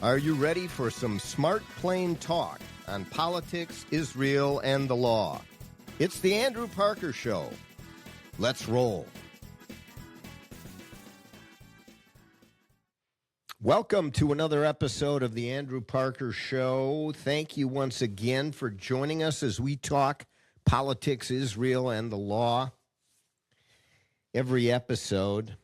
Are you ready for some smart, plain talk on politics, Israel, and the law? It's the Andrew Parker Show. Let's roll. Welcome to another episode of the Andrew Parker Show. Thank you once again for joining us as we talk politics, Israel, and the law. Every episode,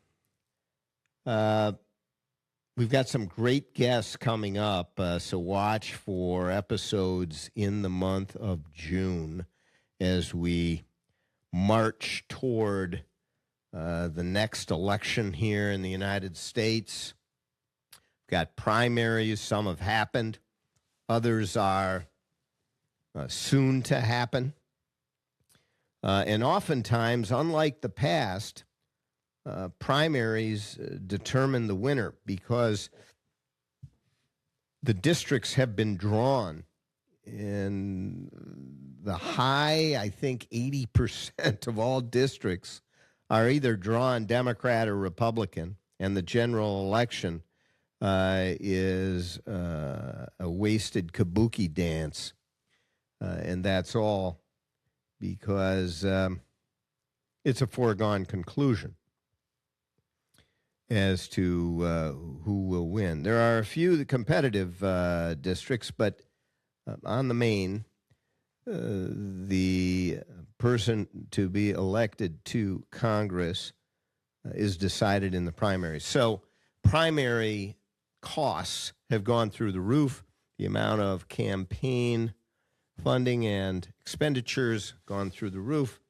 we've got some great guests coming up, so watch for episodes in the month of June as we march toward the next election here in the United States. We've got primaries. Some have happened. Others are soon to happen. And oftentimes, unlike the past, primaries determine the winner because the districts have been drawn in the high, I think 80% of all districts are either drawn Democrat or Republican, and the general election is a wasted kabuki dance, and that's all because it's a foregone conclusion as to who will win. There are a few competitive districts, but on the main, the person to be elected to Congress is decided in the primary. So primary costs have gone through the roof. The amount of campaign funding and expenditures gone through the roof,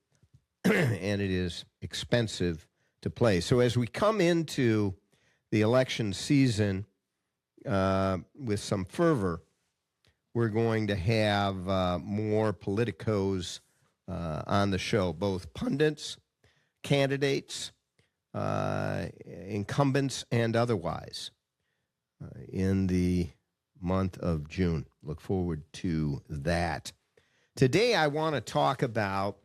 and it is expensive to play. So as we come into the election season with some fervor, we're going to have more politicos on the show, both pundits, candidates, incumbents, and otherwise in the month of June. Look forward to that. Today, I want to talk about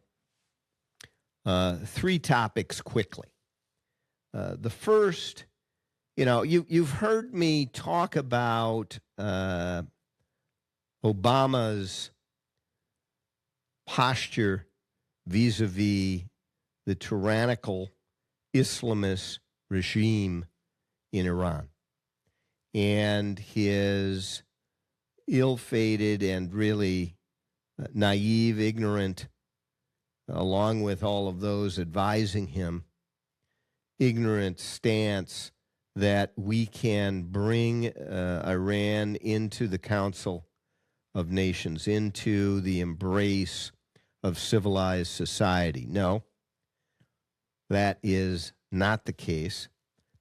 three topics quickly. The first, you've heard me talk about Obama's posture vis-a-vis the tyrannical Islamist regime in Iran and his ill-fated and really naive, ignorant, along with all of those advising him, ignorant stance that we can bring Iran into the Council of Nations, into the embrace of civilized society. No, that is not the case.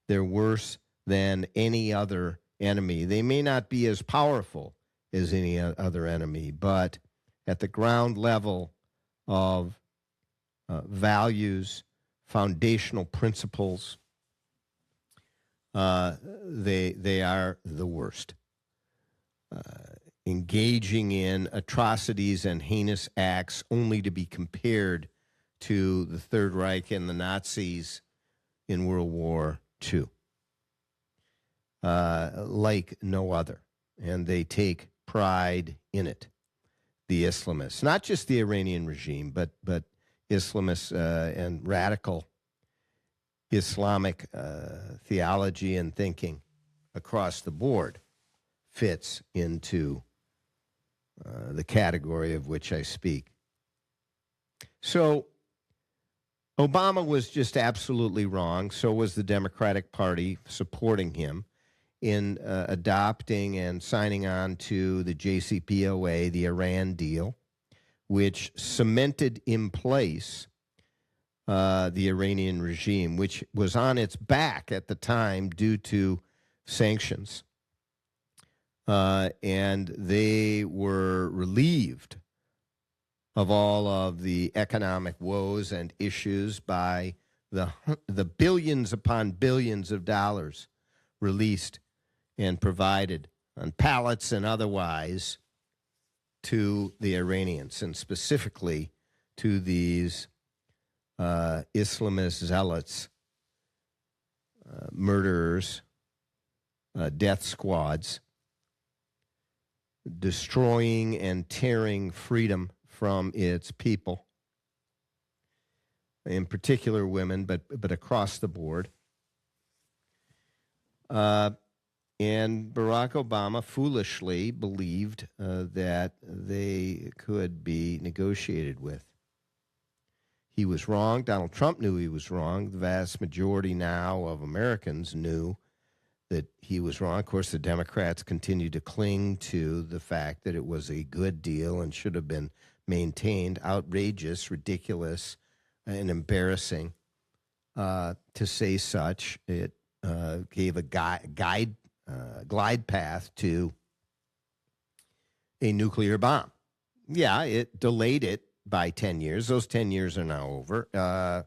They're worse than any other enemy. They may not be as powerful as any other enemy, but at the ground level of values, foundational principles, they are the worst. Engaging in atrocities and heinous acts only to be compared to the Third Reich and the Nazis in World War II, like no other. And they take pride in it, the Islamists. Not just the Iranian regime, but Islamists and radical Islamic theology and thinking across the board fits into the category of which I speak. So Obama was just absolutely wrong. So was the Democratic Party supporting him in adopting and signing on to the JCPOA, the Iran deal, which cemented in place the Iranian regime, which was on its back at the time due to sanctions. And they were relieved of all of the economic woes and issues by the billions upon billions of dollars released and provided on pallets and otherwise to the Iranians, and specifically to these Islamist zealots, murderers, death squads destroying and tearing freedom from its people, in particular women, but across the board. And Barack Obama foolishly believed that they could be negotiated with. He was wrong. Donald Trump knew he was wrong. The vast majority now of Americans knew that he was wrong. Of course, the Democrats continue to cling to the fact that it was a good deal and should have been maintained. Outrageous, ridiculous, and embarrassing to say such. It gave a glide path to a nuclear bomb. Yeah, it delayed it by 10 years. Those 10 years are now over.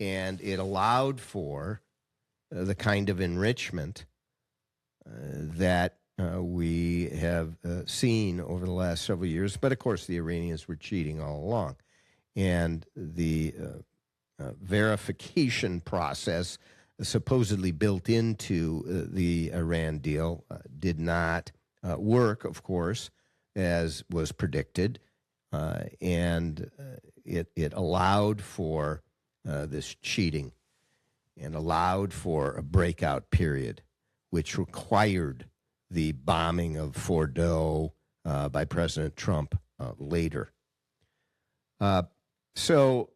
And it allowed for the kind of enrichment that we have seen over the last several years. But, of course, the Iranians were cheating all along. And the verification process supposedly built into the Iran deal did not work, of course, as was predicted. And it allowed for this cheating and allowed for a breakout period, which required the bombing of Fordow by President Trump later. So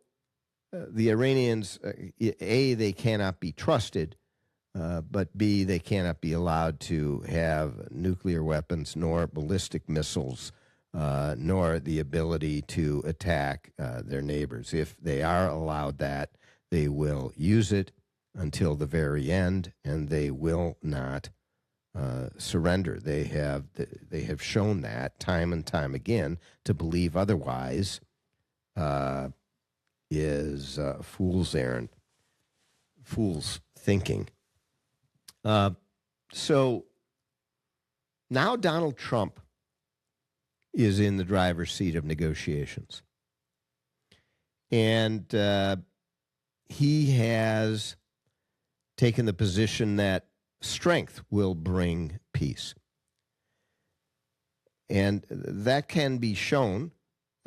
the Iranians, A, they cannot be trusted, but B, they cannot be allowed to have nuclear weapons nor ballistic missiles, nor the ability to attack their neighbors. If they are allowed that, they will use it until the very end, and they will not surrender. They have shown that time and time again. To believe otherwise is a fool's errand, fool's thinking. So now Donald Trump is in the driver's seat of negotiations. And he has taken the position that strength will bring peace. And that can be shown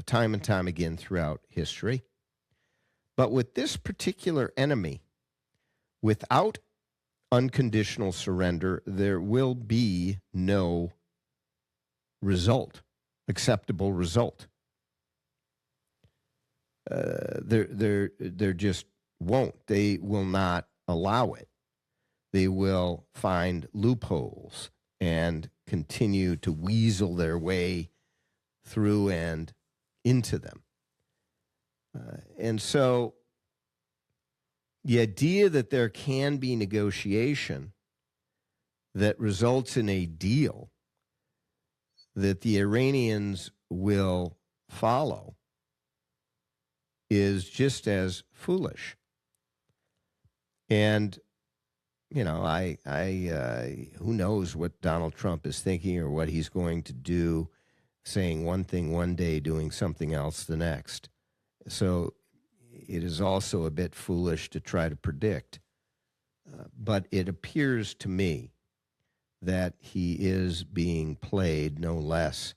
time and time again throughout history. But with this particular enemy, without unconditional surrender, there will be no acceptable result. There just won't. They will not allow it. They will find loopholes and continue to weasel their way through and into them. And so the idea that there can be negotiation that results in a deal that the Iranians will follow is just as foolish. And, you know, who knows what Donald Trump is thinking or what he's going to do, saying one thing one day, doing something else the next. So it is also a bit foolish to try to predict. But it appears to me that he is being played no less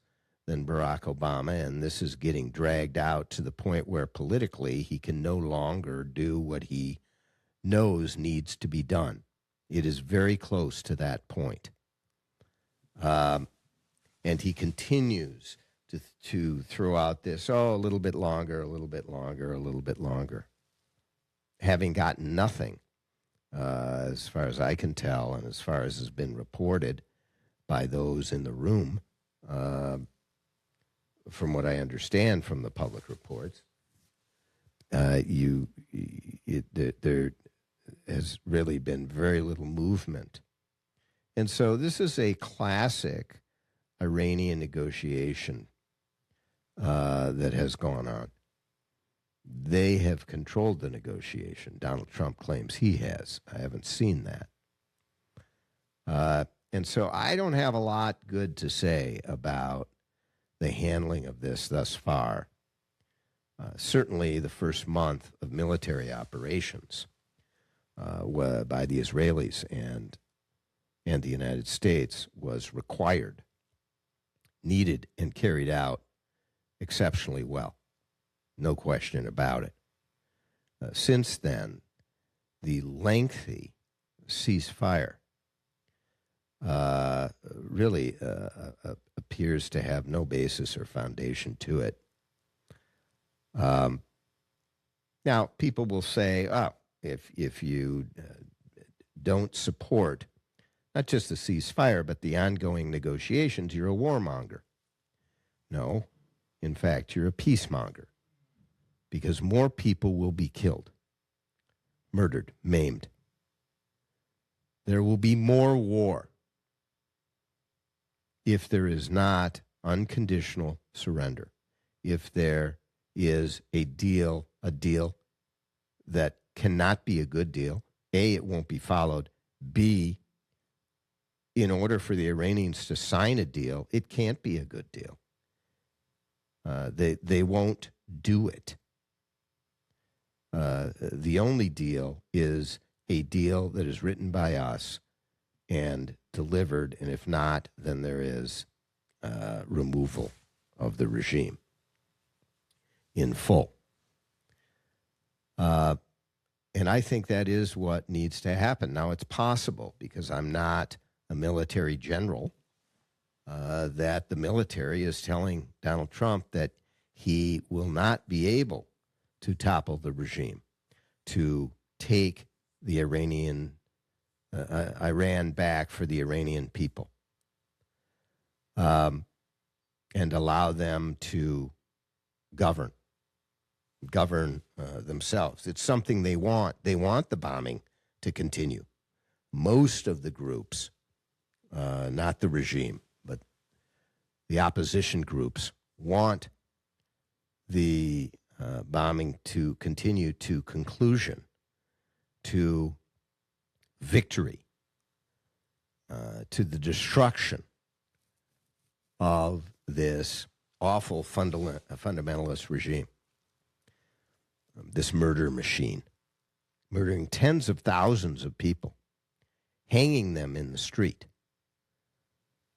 than Barack Obama, and this is getting dragged out to the point where politically he can no longer do what he knows needs to be done. It is very close to that point. And he continues to throw out this, a little bit longer, a little bit longer, a little bit longer, having gotten nothing, as far as I can tell, and as far as has been reported by those in the room, from what I understand from the public reports. There has really been very little movement. And so this is a classic Iranian negotiation that has gone on. They have controlled the negotiation. Donald Trump claims he has. I haven't seen that. And so I don't have a lot good to say about the handling of this thus far. Certainly the first month of military operations by the Israelis and the United States was required. needed and carried out exceptionally well. No question about it. Since then, the lengthy ceasefire really appears to have no basis or foundation to it. Now, people will say, oh, if you don't support not just the ceasefire, but the ongoing negotiations, you're a warmonger. No, in fact, you're a peacemonger, because more people will be killed, murdered, maimed. There will be more war if there is not unconditional surrender, if there is a deal that cannot be a good deal. A, it won't be followed. B, in order for the Iranians to sign a deal, it can't be a good deal. They won't do it. The only deal is a deal that is written by us and delivered, and if not, then there is removal of the regime in full. And I think that is what needs to happen. Now, it's possible, because I'm not a military general, that the military is telling Donald Trump that he will not be able to topple the regime, to take the Iran back for the Iranian people, and allow them to govern themselves. It's something they want. They want the bombing to continue. Most of the groups, not the regime, but the opposition groups, want the bombing to continue to conclusion, to victory, to the destruction of this awful fundamentalist regime, this murder machine, murdering tens of thousands of people, hanging them in the street.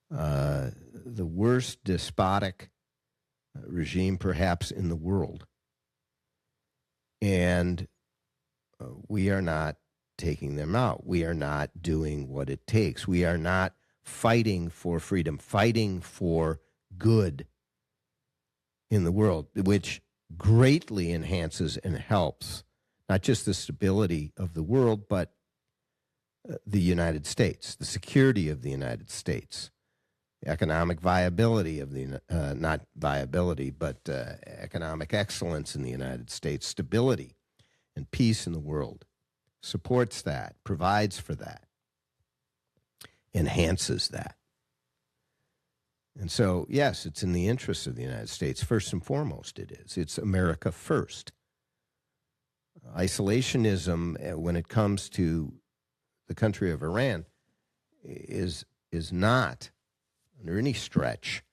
The worst despotic regime perhaps in the world. And we are not taking them out. We are not doing what it takes. We are not fighting for freedom, fighting for good in the world, which greatly enhances and helps not just the stability of the world, but the United States, the security of the United States, the economic viability of the, not viability, but economic excellence in the United States, stability and peace in the world, supports that, provides for that, enhances that. And so, yes, it's in the interests of the United States. First and foremost, it is. It's America first. Isolationism, when it comes to the country of Iran, is not, under any stretch,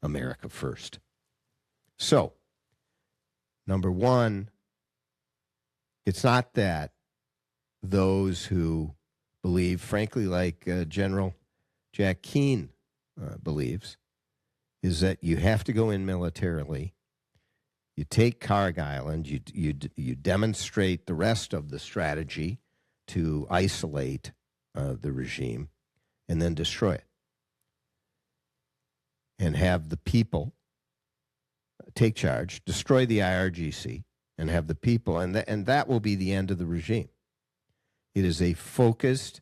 America first. So, number one, it's not that those who believe, frankly, like General Jack Keane believes, is that you have to go in militarily. You take Karg Island. You demonstrate the rest of the strategy to isolate the regime, and then destroy it, and have the people take charge, destroy the IRGC, and have the people, and that will be the end of the regime. It is a focused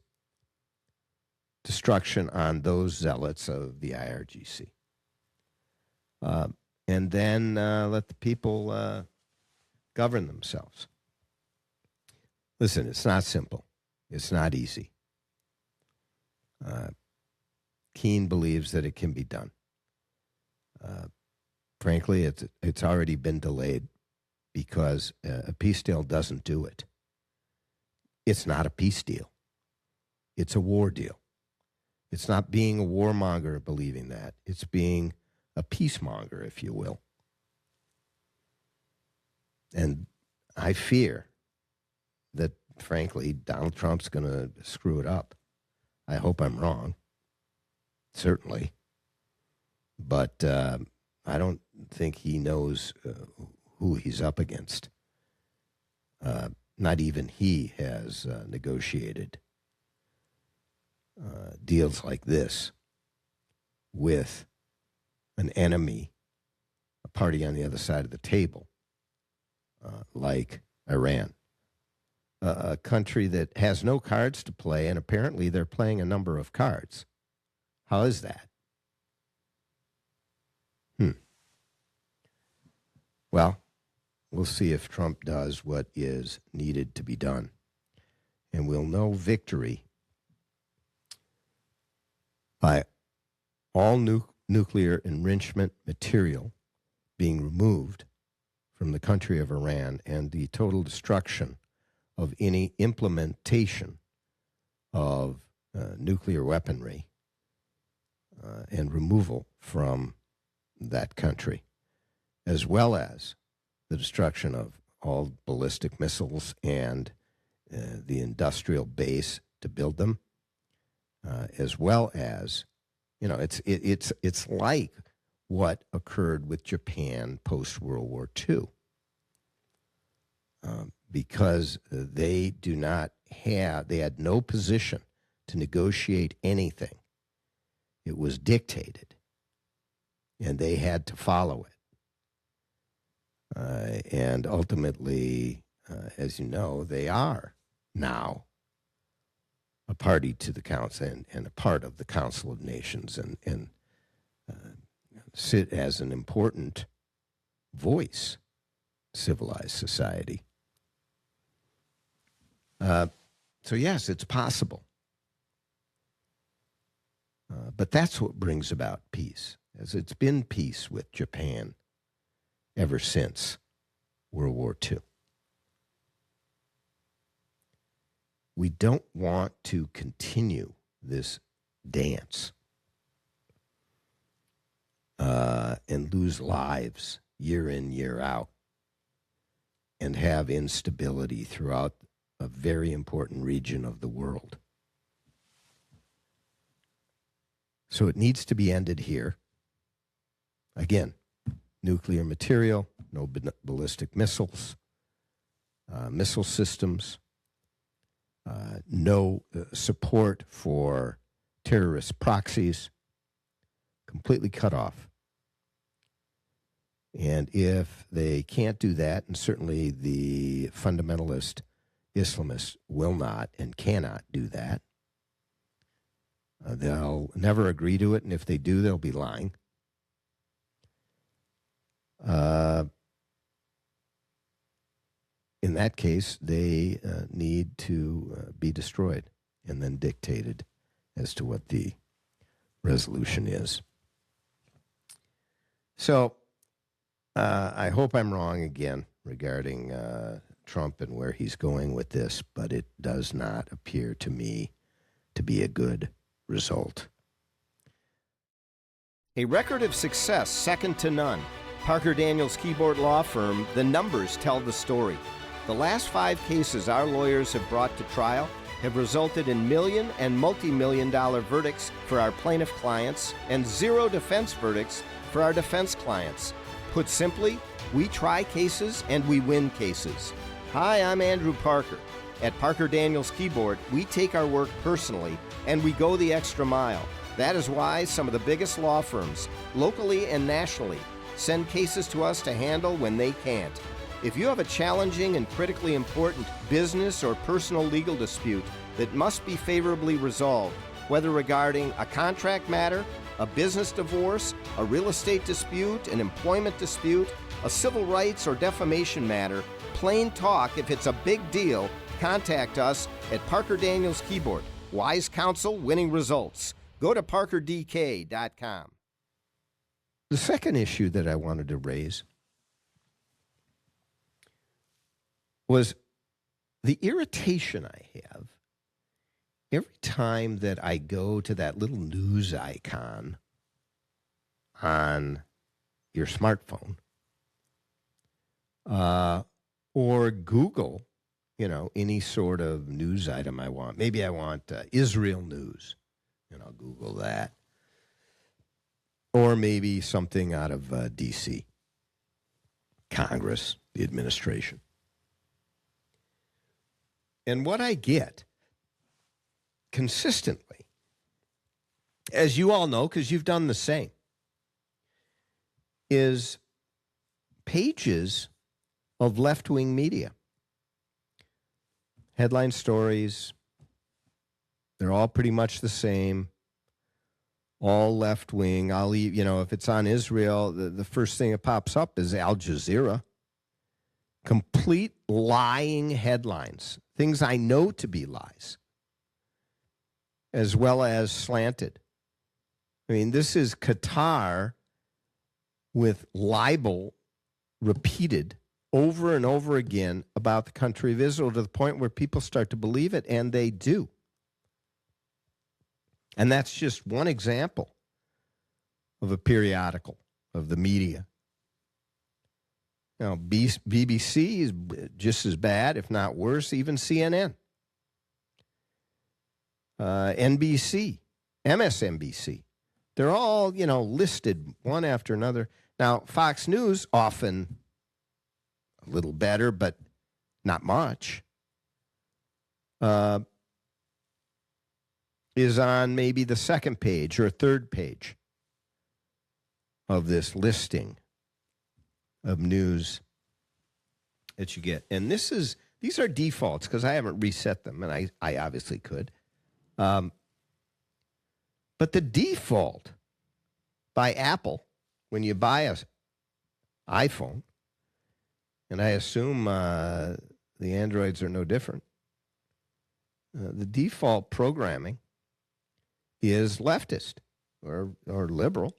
destruction on those zealots of the IRGC. And then let the people govern themselves. Listen, it's not simple. It's not easy. Keane believes that it can be done. Frankly, it's already been delayed because a peace deal doesn't do it. It's not a peace deal. It's a war deal. It's not being a warmonger believing that. It's being a peacemonger, if you will. And I fear that, frankly, Donald Trump's going to screw it up. I hope I'm wrong. Certainly. but I don't think he knows who he's up against. Not even he has negotiated deals like this with an enemy, a party on the other side of the table, like Iran, a country that has no cards to play, and apparently they're playing a number of cards. How is that? Well, we'll see if Trump does what is needed to be done. And we'll know victory by all nuclear enrichment material being removed from the country of Iran and the total destruction of any implementation of nuclear weaponry and removal from that country, as well as the destruction of all ballistic missiles and the industrial base to build them, as well as, it's like what occurred with Japan post World War II, because they had no position to negotiate anything. It was dictated, and they had to follow it. And ultimately, as you know, they are now a party to the Council and a part of the Council of Nations and sit as an important voice in civilized society. So yes, it's possible. But that's what brings about peace, as it's been peace with Japan ever since World War II. We don't want to continue this dance and lose lives year in, year out, and have instability throughout a very important region of the world. So it needs to be ended here. Again, nuclear material, no ballistic missiles, missile systems, no support for terrorist proxies, completely cut off. And if they can't do that, and certainly the fundamentalist Islamists will not and cannot do that, they'll never agree to it, and if they do, they'll be lying. In that case, they need to be destroyed and then dictated as to what the resolution is. So I hope I'm wrong again regarding Trump and where he's going with this, but it does not appear to me to be a good result. A record of success second to none. Parker Daniels Keyboard Law Firm, the numbers tell the story. The last 5 cases our lawyers have brought to trial have resulted in million and multi-million-dollar verdicts for our plaintiff clients and 0 defense verdicts for our defense clients. Put simply, we try cases and we win cases. Hi, I'm Andrew Parker. At Parker Daniels Keyboard, we take our work personally and we go the extra mile. That is why some of the biggest law firms, locally and nationally, send cases to us to handle when they can't. If you have a challenging and critically important business or personal legal dispute that must be favorably resolved, whether regarding a contract matter, a business divorce, a real estate dispute, an employment dispute, a civil rights or defamation matter, plain talk, if it's a big deal, contact us at Parker Daniels Keyboard. Wise counsel, winning results. Go to parkerdk.com. The second issue that I wanted to raise was the irritation I have every time that I go to that little news icon on your smartphone or Google, any sort of news item I want. Maybe I want Israel news, and I'll Google that. or maybe something out of D.C., Congress, the administration. And what I get consistently, as you all know, because you've done the same, is pages of left-wing media. Headline stories, they're all pretty much the same, all left-wing. If it's on Israel, the first thing that pops up is Al Jazeera. Complete lying headlines, things I know to be lies, as well as slanted. I mean, this is Qatar with libel repeated over and over again about the country of Israel to the point where people start to believe it, and they do. And that's just one example of a periodical of the media. Now, BBC is just as bad, if not worse, even CNN. NBC, MSNBC. They're all, listed one after another. Now, Fox News, often a little better, but not much, is on maybe the second page or third page of this listing of news that you get. And these are defaults because I haven't reset them, and I obviously could. But the default by Apple when you buy an iPhone, and I assume the Androids are no different, the default programming is leftist or liberal.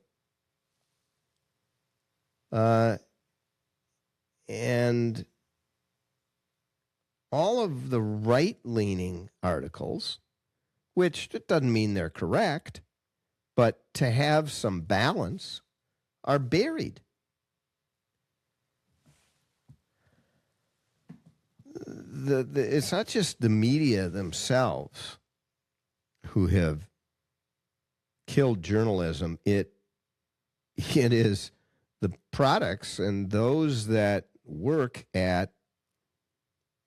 And all of the right-leaning articles, which it doesn't mean they're correct, but to have some balance, are buried. It's not just the media themselves who have killed journalism. It is the products and those that work at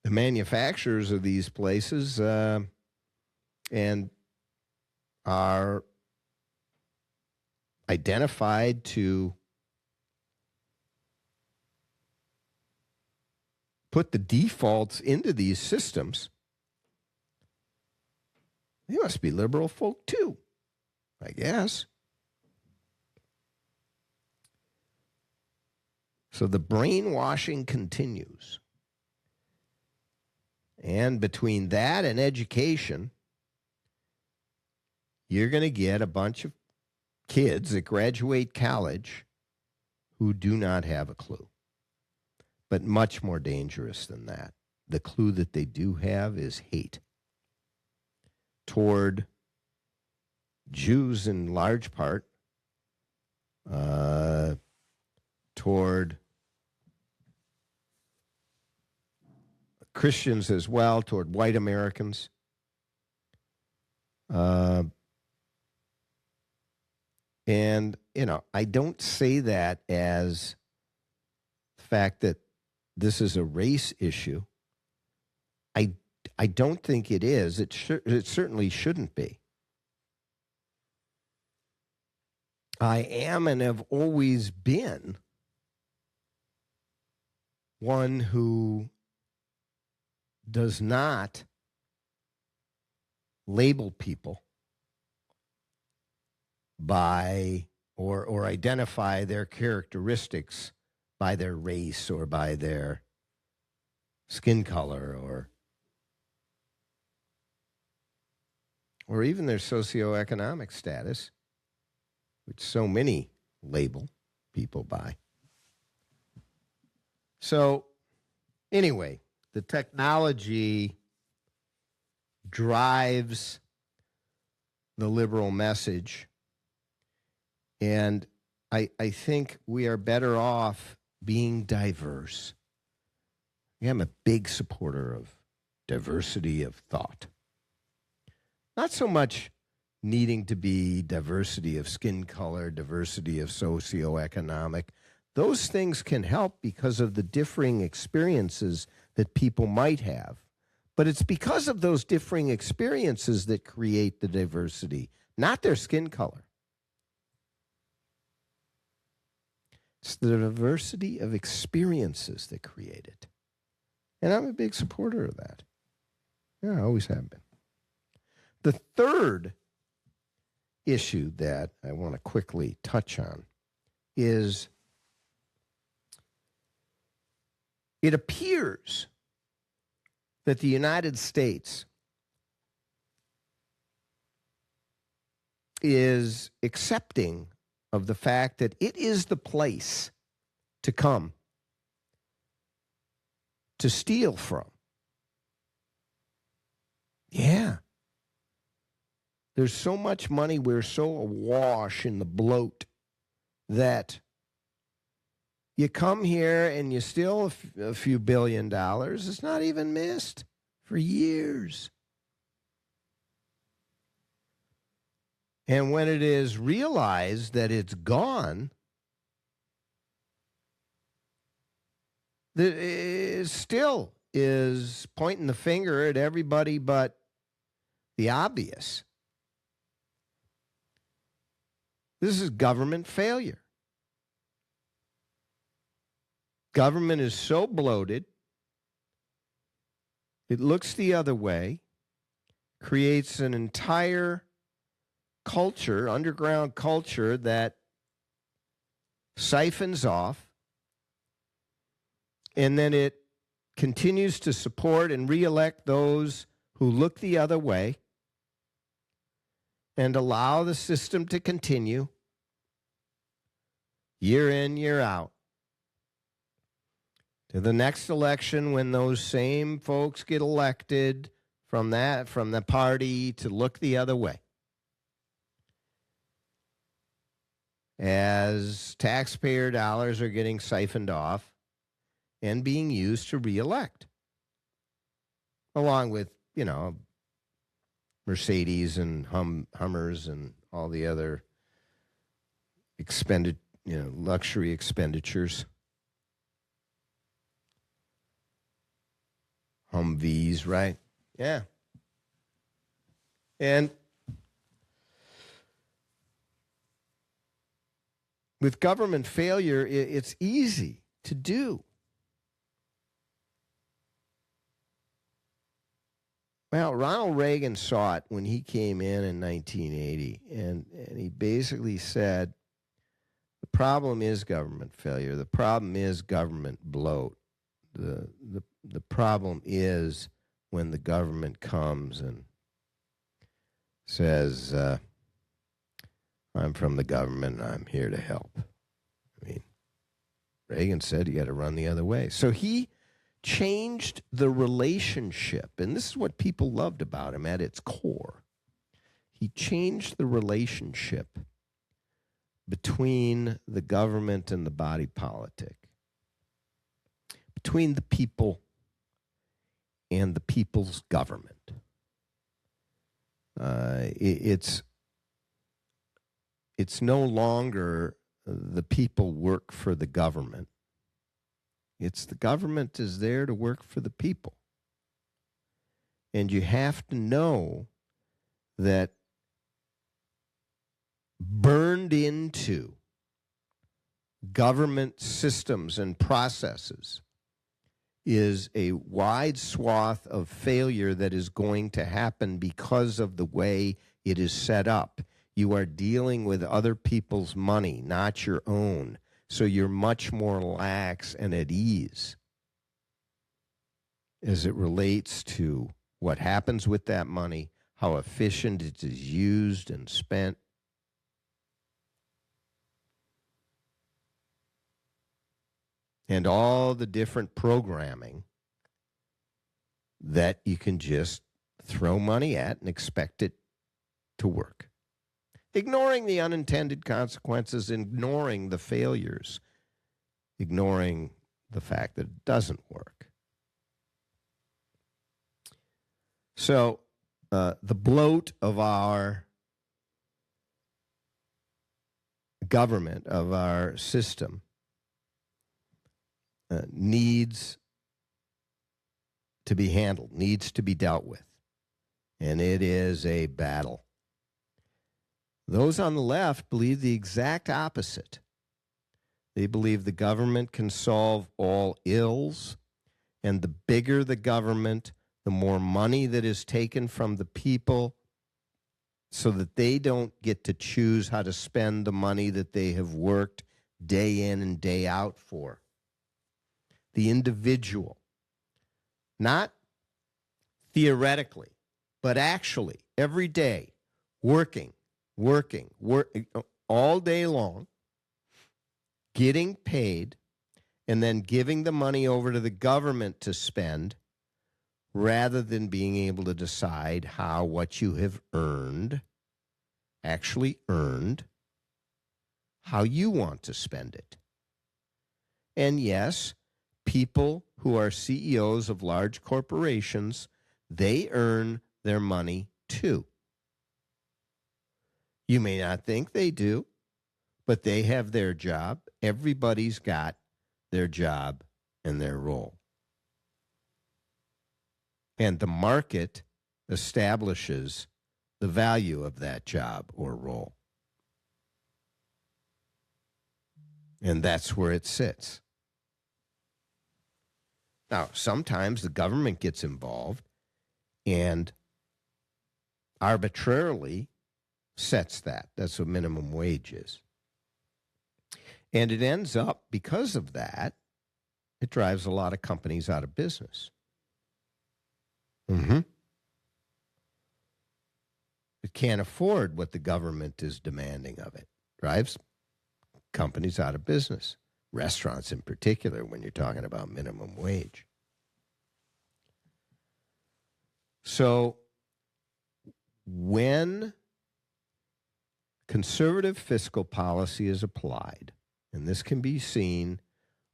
the manufacturers of these places and are identified to put the defaults into these systems. They must be liberal folk too, I guess. So the brainwashing continues. And between that and education, you're going to get a bunch of kids that graduate college who do not have a clue. But much more dangerous than that. The clue that they do have is hate toward Jews in large part, toward Christians as well, toward white Americans. And, I don't say that as the fact that this is a race issue. I don't think it is. It certainly shouldn't be. I am and have always been one who does not label people by or identify their characteristics by their race or by their skin color or even their socioeconomic status, which so many label people by. So, anyway, the technology drives the liberal message, and I think we are better off being diverse. I'm a big supporter of diversity of thought. Not so much needing to be diversity of skin color, diversity of socioeconomic. Those things can help because of the differing experiences that people might have. But it's because of those differing experiences that create the diversity, not their skin color. It's the diversity of experiences that create it. And I'm a big supporter of that. Yeah, I always have been. The third issue that I want to quickly touch on is it appears that the United States is accepting of the fact that it is the place to come to steal from. Yeah. There's so much money, we're so awash in the bloat that you come here and you steal a few $1 billion. It's not even missed for years. And when it is realized that it's gone, it still is pointing the finger at everybody but the obvious. This is government failure. Government is so bloated, it looks the other way, creates an entire culture, underground culture that siphons off, and then it continues to support and reelect those who look the other way and allow the system to continue year in, year out. To the next election, when those same folks get elected from the party to look the other way, as taxpayer dollars are getting siphoned off and being used to reelect, along with, Mercedes and Hummers and all the other luxury expenditures. Humvees, right? Yeah. And with government failure, it's easy to do. Well, Ronald Reagan saw it when he came in 1980, and he basically said, the problem is government failure. The problem is government bloat. The problem is when the government comes and says, I'm from the government and I'm here to help. I mean, Reagan said you got to run the other way. So he changed the relationship, and this is what people loved about him at its core. He changed the relationship between the government and the body politic, between the people and the people's government. It's no longer the people work for the government. It's the government is there to work for the people. And you have to know that burned into government systems and processes is a wide swath of failure that is going to happen because of the way it is set up. You are dealing with other people's money, not your own. So you're much more lax and at ease as it relates to what happens with that money, how efficient it is used and spent. And all the different programming that you can just throw money at and expect it to work. Ignoring the unintended consequences, ignoring the failures, ignoring the fact that it doesn't work. So the bloat of our government, of our system, needs to be handled, needs to be dealt with. And it is a battle. Those on the left believe the exact opposite. They believe the government can solve all ills, and the bigger the government, the more money that is taken from the people so that they don't get to choose how to spend the money that they have worked day in and day out for. The individual, not theoretically, but actually every day, working all day long, getting paid, and then giving the money over to the government to spend, rather than being able to decide how what you have earned, actually earned, how you want to spend it. And yes, people who are CEOs of large corporations, they earn their money too. You may not think they do, but they have their job. Everybody's got their job and their role. And the market establishes the value of that job or role. And that's where it sits. Now, sometimes the government gets involved and arbitrarily sets that. That's what minimum wage is. And it ends up, because of that, it drives a lot of companies out of business. It can't afford what the government is demanding of it. Drives companies out of business. Restaurants in particular, when you're talking about minimum wage. So when conservative fiscal policy is applied, and this can be seen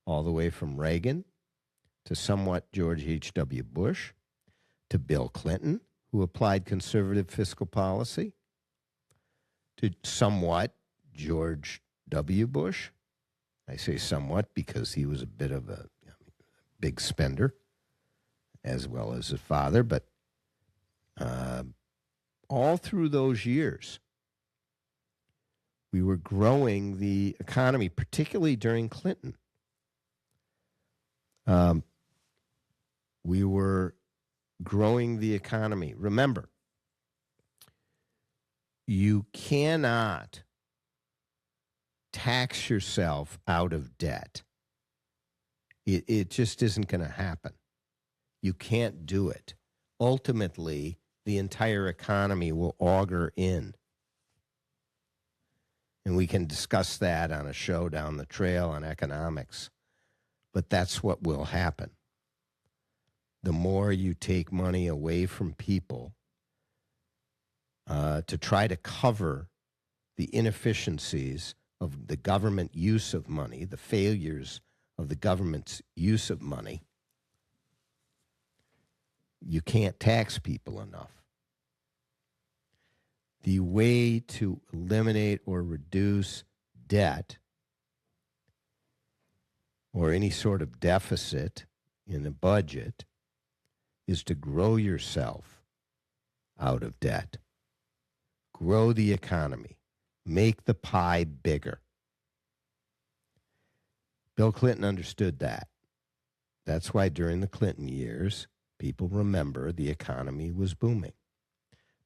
all the way from Reagan to somewhat George H.W. Bush to Bill Clinton, who applied conservative fiscal policy, to somewhat George W. Bush. I say somewhat because he was a bit of a big spender, as well as his father, but all through those years, we were growing the economy, particularly during Clinton. We were growing the economy. Remember, you cannot tax yourself out of debt. It just isn't going to happen. You can't do it. Ultimately, the entire economy will auger in. And we can discuss that on a show down the trail on economics. But that's what will happen. The more you take money away from people to try to cover the inefficiencies of the government use of money, the failures of the government's use of money, you can't tax people enough. The way to eliminate or reduce debt or any sort of deficit in a budget is to grow yourself out of debt. Grow the economy. Make the pie bigger. Bill Clinton understood that. That's why during the Clinton years, people remember the economy was booming.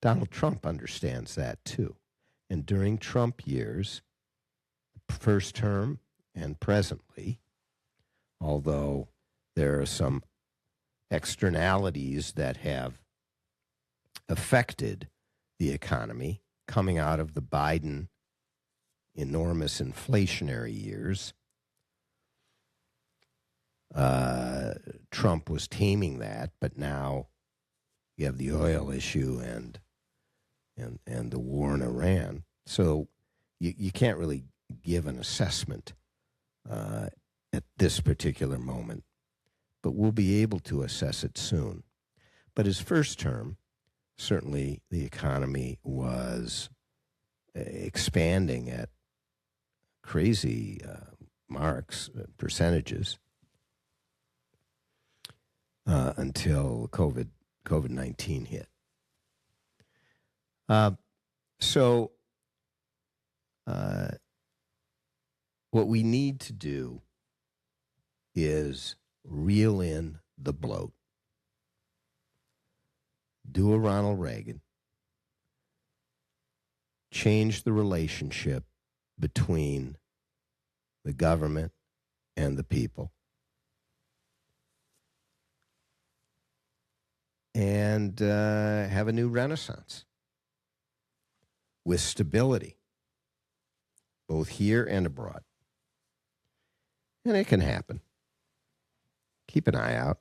Donald Trump understands that too. And during Trump years, first term and presently, although there are some externalities that have affected the economy coming out of the Biden enormous inflationary years, Trump was taming that, but now you have the oil issue and the war in Iran. So you can't really give an assessment at this particular moment, but we'll be able to assess it soon. But his first term, certainly the economy was expanding at crazy marks, percentages, until COVID-19 hit. So what we need to do is reel in the bloat. Do a Ronald Reagan. Change the relationship between the government and the people. And have a new renaissance with stability, both here and abroad. And it can happen. Keep an eye out.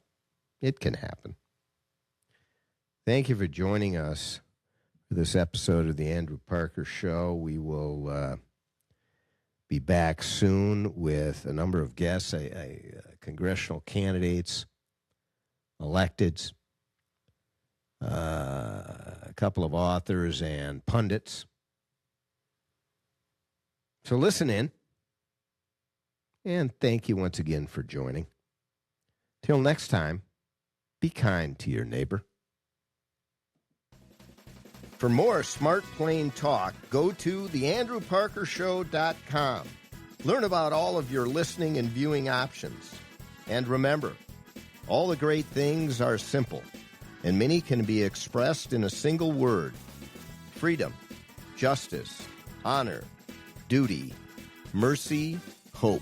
It can happen. Thank you for joining us for this episode of the Andrew Parker Show. We will be back soon with a number of guests, congressional candidates, electeds, a couple of authors and pundits. So listen in, and thank you once again for joining. Till next time, be kind to your neighbor. For more Smart Plain Talk, go to theandrewparkershow.com. Learn about all of your listening and viewing options. And remember, all the great things are simple, and many can be expressed in a single word: freedom, justice, honor, duty, mercy, hope.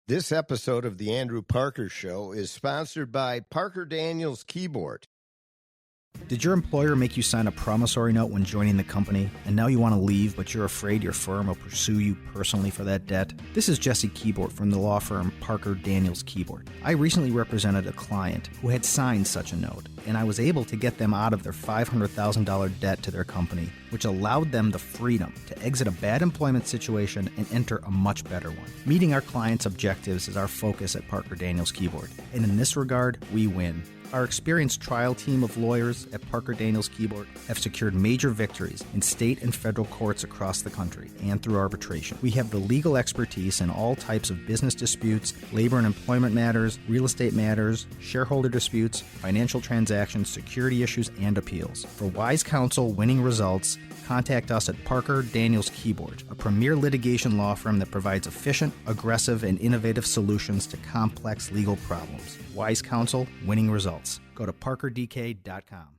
This episode of The Andrew Parker Show is sponsored by Parker Daniels Keyboard. Did your employer make you sign a promissory note when joining the company, and now you want to leave, but you're afraid your firm will pursue you personally for that debt? This is Jesse Keyboard from the law firm Parker Daniels Keyboard. I recently represented a client who had signed such a note, and I was able to get them out of their $500,000 debt to their company, which allowed them the freedom to exit a bad employment situation and enter a much better one. Meeting our clients' objectives is our focus at Parker Daniels Keyboard, and in this regard, we win. Our experienced trial team of lawyers at Parker Daniels Keyboard have secured major victories in state and federal courts across the country and through arbitration. We have the legal expertise in all types of business disputes, labor and employment matters, real estate matters, shareholder disputes, financial transactions, security issues, and appeals. For wise counsel, winning results, contact us at Parker Daniels Keyboard, a premier litigation law firm that provides efficient, aggressive, and innovative solutions to complex legal problems. Wise counsel, winning results. Go to parkerdk.com.